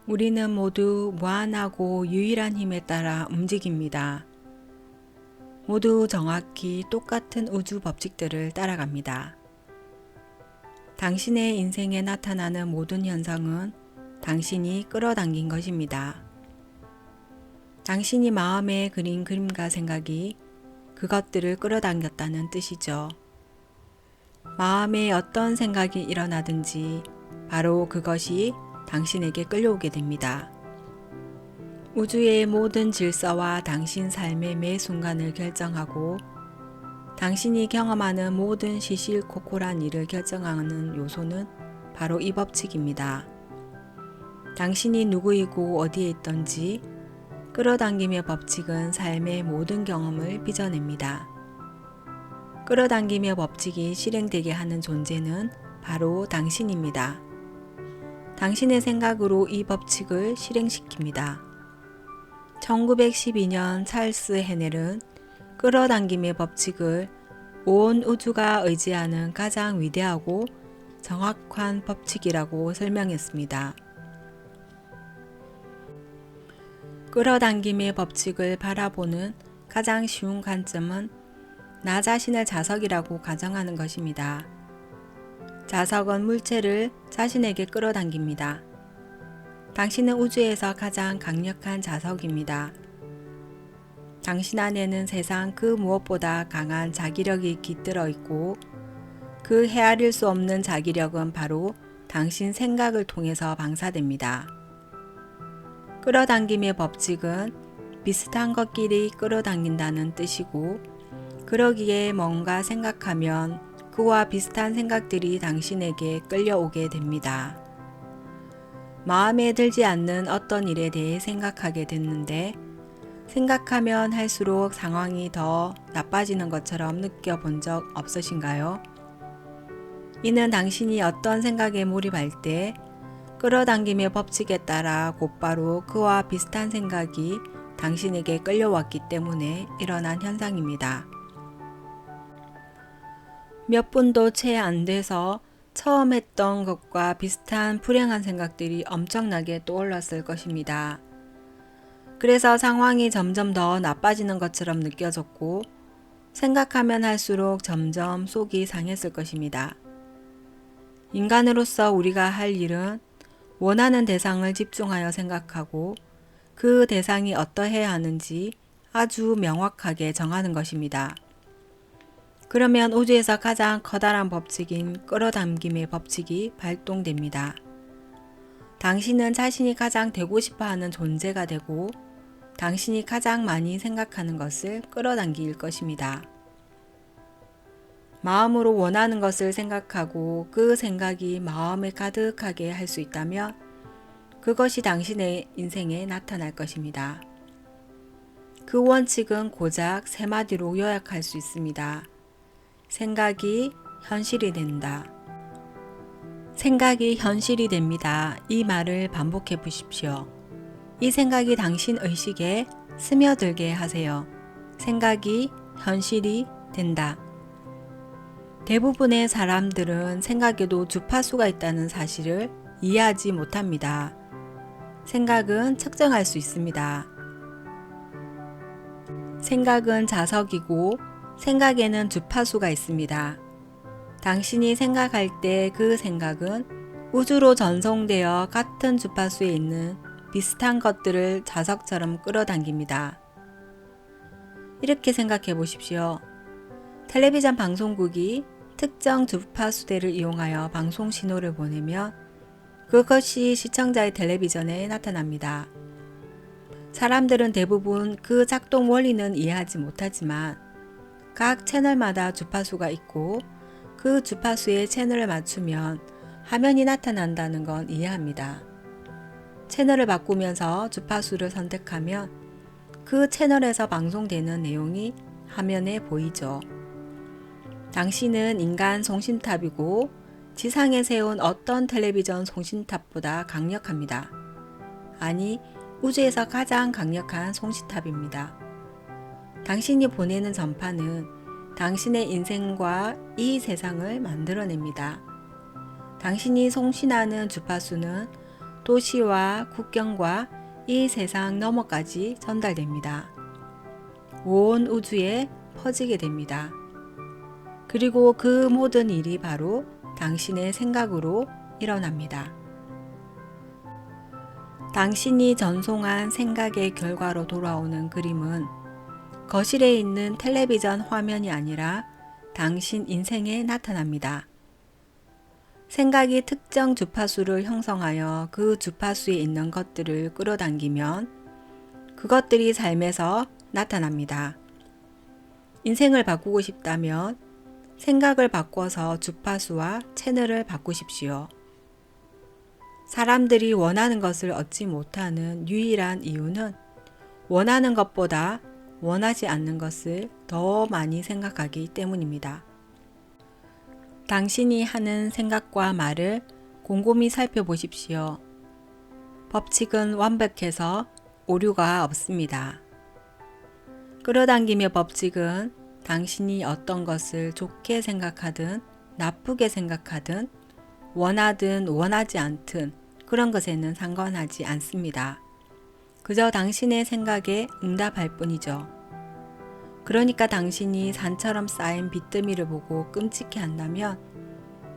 우리는 모두 무한하고 유일한 힘에 따라 움직입니다. 모두 정확히 똑같은 우주 법칙들을 따라갑니다. 당신의 인생에 나타나는 모든 현상은 당신이 끌어당긴 것입니다. 당신이 마음에 그린 그림과 생각이 그것들을 끌어당겼다는 뜻이죠. 마음에 어떤 생각이 일어나든지 바로 그것이 당신에게 끌려오게 됩니다. 우주의 모든 질서와 당신 삶의 매 순간을 결정하고 당신이 경험하는 모든 시시콜콜한 일을 결정하는 요소는 바로 이 법칙입니다. 당신이 누구이고 어디에 있던지 끌어당김의 법칙은 삶의 모든 경험을 빚어냅니다. 끌어당김의 법칙이 실행되게 하는 존재는 바로 당신입니다. 당신의 생각으로 이 법칙을 실행시킵니다. 1912년 찰스 헤넬은 끌어당김의 법칙을 온 우주가 의지하는 가장 위대하고 정확한 법칙이라고 설명했습니다. 끌어당김의 법칙을 바라보는 가장 쉬운 관점은 나 자신을 자석이라고 가정하는 것입니다. 자석은 물체를 자신에게 끌어당깁니다. 당신은 우주에서 가장 강력한 자석입니다. 당신 안에는 세상 그 무엇보다 강한 자기력이 깃들어 있고 그 헤아릴 수 없는 자기력은 바로 당신 생각을 통해서 방사됩니다. 끌어당김의 법칙은 비슷한 것끼리 끌어당긴다는 뜻이고 그러기에 뭔가 생각하면 그와 비슷한 생각들이 당신에게 끌려오게 됩니다. 마음에 들지 않는 어떤 일에 대해 생각하게 됐는데 생각하면 할수록 상황이 더 나빠지는 것처럼 느껴본 적 없으신가요? 이는 당신이 어떤 생각에 몰입할 때 끌어당김의 법칙에 따라 곧바로 그와 비슷한 생각이 당신에게 끌려왔기 때문에 일어난 현상입니다. 몇 분도 채 안 돼서 처음 했던 것과 비슷한 불행한 생각들이 엄청나게 떠올랐을 것입니다. 그래서 상황이 점점 더 나빠지는 것처럼 느껴졌고 생각하면 할수록 점점 속이 상했을 것입니다. 인간으로서 우리가 할 일은 원하는 대상을 집중하여 생각하고 그 대상이 어떠해야 하는지 아주 명확하게 정하는 것입니다. 그러면 우주에서 가장 커다란 법칙인 끌어당김의 법칙이 발동됩니다. 당신은 자신이 가장 되고 싶어 하는 존재가 되고 당신이 가장 많이 생각하는 것을 끌어당길 것입니다. 마음으로 원하는 것을 생각하고 그 생각이 마음에 가득하게 할 수 있다면 그것이 당신의 인생에 나타날 것입니다. 그 원칙은 고작 세 마디로 요약할 수 있습니다. 생각이 현실이 된다. 생각이 현실이 됩니다. 이 말을 반복해 보십시오. 이 생각이 당신 의식에 스며들게 하세요. 생각이 현실이 된다. 대부분의 사람들은 생각에도 주파수가 있다는 사실을 이해하지 못합니다. 생각은 측정할 수 있습니다. 생각은 자석이고 생각에는 주파수가 있습니다. 당신이 생각할 때 그 생각은 우주로 전송되어 같은 주파수에 있는 비슷한 것들을 자석처럼 끌어당깁니다. 이렇게 생각해 보십시오. 텔레비전 방송국이 특정 주파수대를 이용하여 방송 신호를 보내면 그것이 시청자의 텔레비전에 나타납니다. 사람들은 대부분 그 작동 원리는 이해하지 못하지만 각 채널마다 주파수가 있고 그 주파수에 채널을 맞추면 화면이 나타난다는 건 이해합니다. 채널을 바꾸면서 주파수를 선택하면 그 채널에서 방송되는 내용이 화면에 보이죠. 당신은 인간 송신탑이고 지상에 세운 어떤 텔레비전 송신탑보다 강력합니다. 아니, 우주에서 가장 강력한 송신탑입니다. 당신이 보내는 전파는 당신의 인생과 이 세상을 만들어냅니다. 당신이 송신하는 주파수는 도시와 국경과 이 세상 너머까지 전달됩니다. 온 우주에 퍼지게 됩니다. 그리고 그 모든 일이 바로 당신의 생각으로 일어납니다. 당신이 전송한 생각의 결과로 돌아오는 그림은 거실에 있는 텔레비전 화면이 아니라 당신 인생에 나타납니다. 생각이 특정 주파수를 형성하여 그 주파수에 있는 것들을 끌어당기면 그것들이 삶에서 나타납니다. 인생을 바꾸고 싶다면 생각을 바꿔서 주파수와 채널을 바꾸십시오. 사람들이 원하는 것을 얻지 못하는 유일한 이유는 원하는 것보다 원하지 않는 것을 더 많이 생각하기 때문입니다. 당신이 하는 생각과 말을 곰곰이 살펴보십시오. 법칙은 완벽해서 오류가 없습니다. 끌어당김의 법칙은 당신이 어떤 것을 좋게 생각하든 나쁘게 생각하든 원하든 원하지 않든 그런 것에는 상관하지 않습니다. 그저 당신의 생각에 응답할 뿐이죠. 그러니까 당신이 산처럼 쌓인 빚더미를 보고 끔찍해 한다면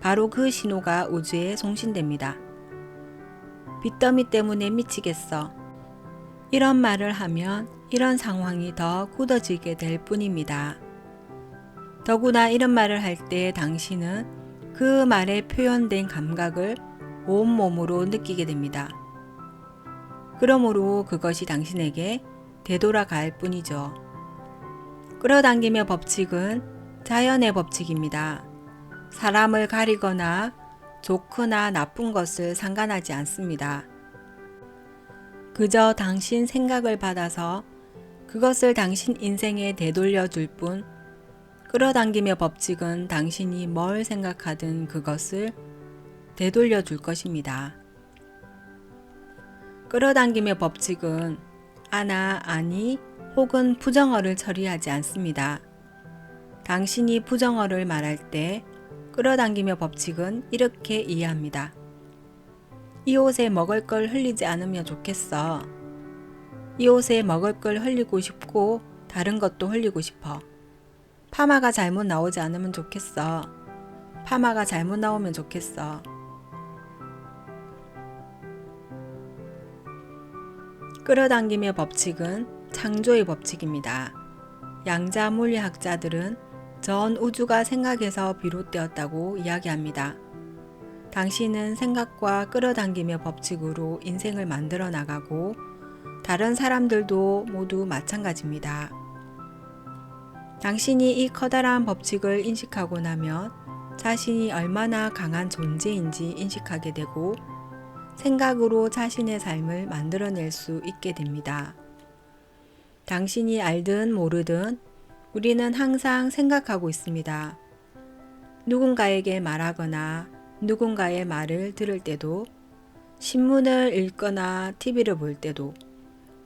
바로 그 신호가 우주에 송신됩니다. 빚더미 때문에 미치겠어. 이런 말을 하면 이런 상황이 더 굳어지게 될 뿐입니다. 더구나 이런 말을 할 때 당신은 그 말에 표현된 감각을 온몸으로 느끼게 됩니다. 그러므로 그것이 당신에게 되돌아갈 뿐이죠. 끌어당김의 법칙은 자연의 법칙입니다. 사람을 가리거나 좋거나 나쁜 것을 상관하지 않습니다. 그저 당신 생각을 받아서 그것을 당신 인생에 되돌려 줄 뿐, 끌어당김의 법칙은 당신이 뭘 생각하든 그것을 되돌려 줄 것입니다. 끌어당김의 법칙은 아나, 아니 혹은 부정어를 처리하지 않습니다. 당신이 부정어를 말할 때 끌어당김의 법칙은 이렇게 이해합니다. 이 옷에 먹을 걸 흘리지 않으면 좋겠어. 이 옷에 먹을 걸 흘리고 싶고 다른 것도 흘리고 싶어. 파마가 잘못 나오지 않으면 좋겠어. 파마가 잘못 나오면 좋겠어. 끌어당김의 법칙은 창조의 법칙입니다. 양자 물리학자들은 전 우주가 생각에서 비롯되었다고 이야기합니다. 당신은 생각과 끌어당김의 법칙으로 인생을 만들어 나가고 다른 사람들도 모두 마찬가지입니다. 당신이 이 커다란 법칙을 인식하고 나면 자신이 얼마나 강한 존재인지 인식하게 되고 생각으로 자신의 삶을 만들어낼 수 있게 됩니다. 당신이 알든 모르든 우리는 항상 생각하고 있습니다. 누군가에게 말하거나 누군가의 말을 들을 때도, 신문을 읽거나 TV를 볼 때도,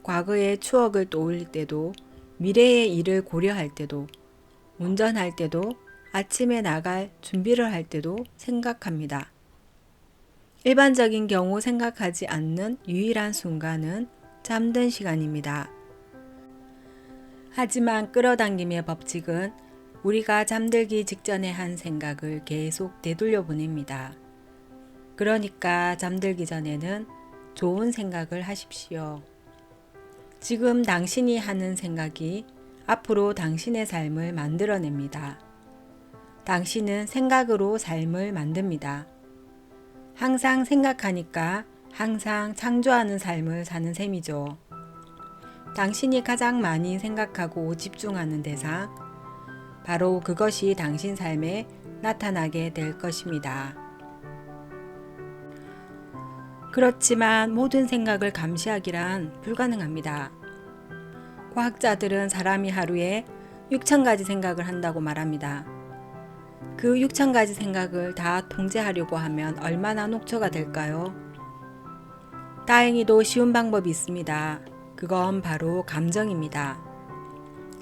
과거의 추억을 떠올릴 때도, 미래의 일을 고려할 때도, 운전할 때도, 아침에 나갈 준비를 할 때도 생각합니다. 일반적인 경우 생각하지 않는 유일한 순간은 잠든 시간입니다. 하지만 끌어당김의 법칙은 우리가 잠들기 직전에 한 생각을 계속 되돌려 보냅니다. 그러니까 잠들기 전에는 좋은 생각을 하십시오. 지금 당신이 하는 생각이 앞으로 당신의 삶을 만들어냅니다. 당신은 생각으로 삶을 만듭니다. 항상 생각하니까 항상 창조하는 삶을 사는 셈이죠. 당신이 가장 많이 생각하고 집중하는 대상, 바로 그것이 당신 삶에 나타나게 될 것입니다. 그렇지만 모든 생각을 감시하기란 불가능합니다. 과학자들은 사람이 하루에 6,000가지 생각을 한다고 말합니다. 그 6,000가지 생각을 다 통제하려고 하면 얼마나 녹초가 될까요? 다행히도 쉬운 방법이 있습니다. 그건 바로 감정입니다.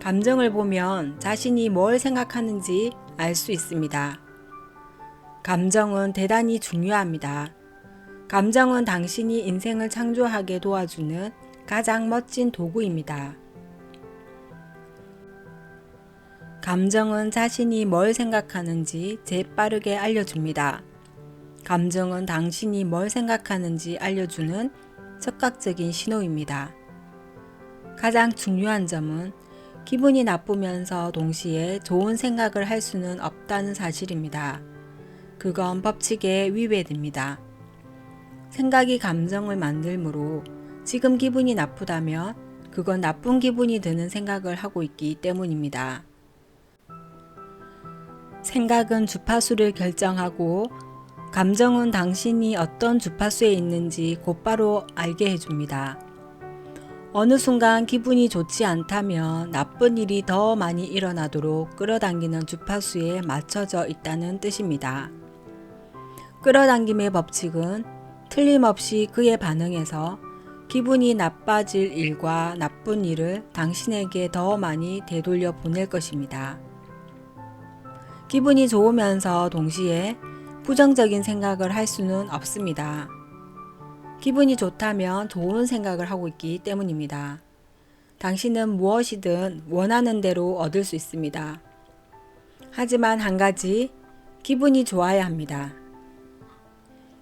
감정을 보면 자신이 뭘 생각하는지 알 수 있습니다. 감정은 대단히 중요합니다. 감정은 당신이 인생을 창조하게 도와주는 가장 멋진 도구입니다. 감정은 자신이 뭘 생각하는지 재빠르게 알려줍니다. 감정은 당신이 뭘 생각하는지 알려주는 즉각적인 신호입니다. 가장 중요한 점은 기분이 나쁘면서 동시에 좋은 생각을 할 수는 없다는 사실입니다. 그건 법칙에 위배됩니다. 생각이 감정을 만들므로 지금 기분이 나쁘다면 그건 나쁜 기분이 드는 생각을 하고 있기 때문입니다. 생각은 주파수를 결정하고 감정은 당신이 어떤 주파수에 있는지 곧바로 알게 해줍니다. 어느 순간 기분이 좋지 않다면 나쁜 일이 더 많이 일어나도록 끌어당기는 주파수에 맞춰져 있다는 뜻입니다. 끌어당김의 법칙은 틀림없이 그에 반응해서 기분이 나빠질 일과 나쁜 일을 당신에게 더 많이 되돌려 보낼 것입니다. 기분이 좋으면서 동시에 부정적인 생각을 할 수는 없습니다. 기분이 좋다면 좋은 생각을 하고 있기 때문입니다. 당신은 무엇이든 원하는 대로 얻을 수 있습니다. 하지만 한 가지, 기분이 좋아야 합니다.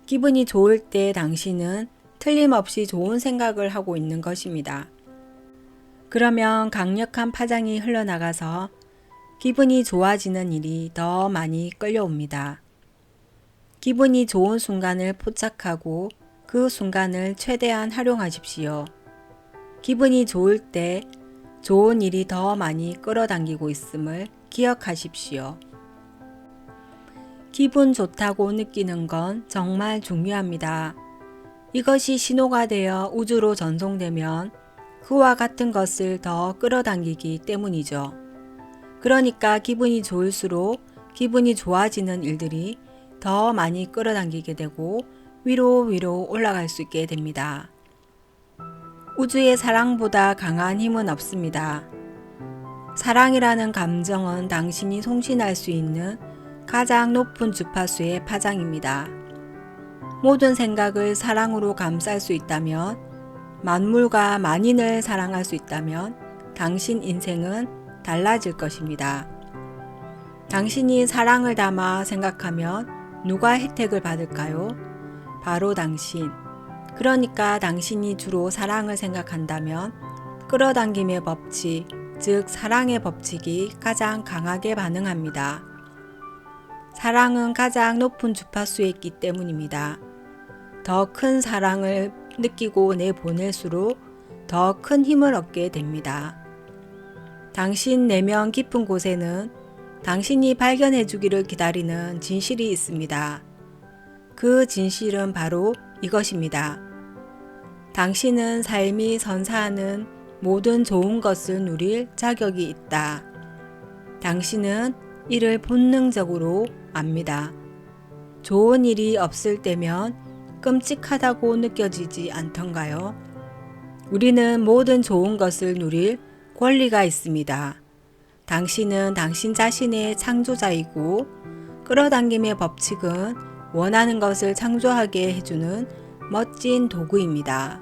기분이 좋을 때 당신은 틀림없이 좋은 생각을 하고 있는 것입니다. 그러면 강력한 파장이 흘러나가서 기분이 좋아지는 일이 더 많이 끌려옵니다. 기분이 좋은 순간을 포착하고 그 순간을 최대한 활용하십시오. 기분이 좋을 때 좋은 일이 더 많이 끌어당기고 있음을 기억하십시오. 기분 좋다고 느끼는 건 정말 중요합니다. 이것이 신호가 되어 우주로 전송되면 그와 같은 것을 더 끌어당기기 때문이죠. 그러니까 기분이 좋을수록 기분이 좋아지는 일들이 더 많이 끌어당기게 되고 위로 올라갈 수 있게 됩니다. 우주의 사랑보다 강한 힘은 없습니다. 사랑이라는 감정은 당신이 송신할 수 있는 가장 높은 주파수의 파장입니다. 모든 생각을 사랑으로 감쌀 수 있다면, 만물과 만인을 사랑할 수 있다면 당신 인생은 달라질 것입니다. 당신이 사랑을 담아 생각하면 누가 혜택을 받을까요? 바로 당신. 그러니까 당신이 주로 사랑을 생각한다면 끌어당김의 법칙, 즉 사랑의 법칙이 가장 강하게 반응합니다. 사랑은 가장 높은 주파수에 있기 때문입니다. 더 큰 사랑을 느끼고 내보낼수록 더 큰 힘을 얻게 됩니다. 당신 내면 깊은 곳에는 당신이 발견해 주기를 기다리는 진실이 있습니다. 그 진실은 바로 이것입니다. 당신은 삶이 선사하는 모든 좋은 것을 누릴 자격이 있다. 당신은 이를 본능적으로 압니다. 좋은 일이 없을 때면 끔찍하다고 느껴지지 않던가요? 우리는 모든 좋은 것을 누릴 권리가 있습니다. 당신은 당신 자신의 창조자이고 끌어당김의 법칙은 원하는 것을 창조하게 해주는 멋진 도구입니다.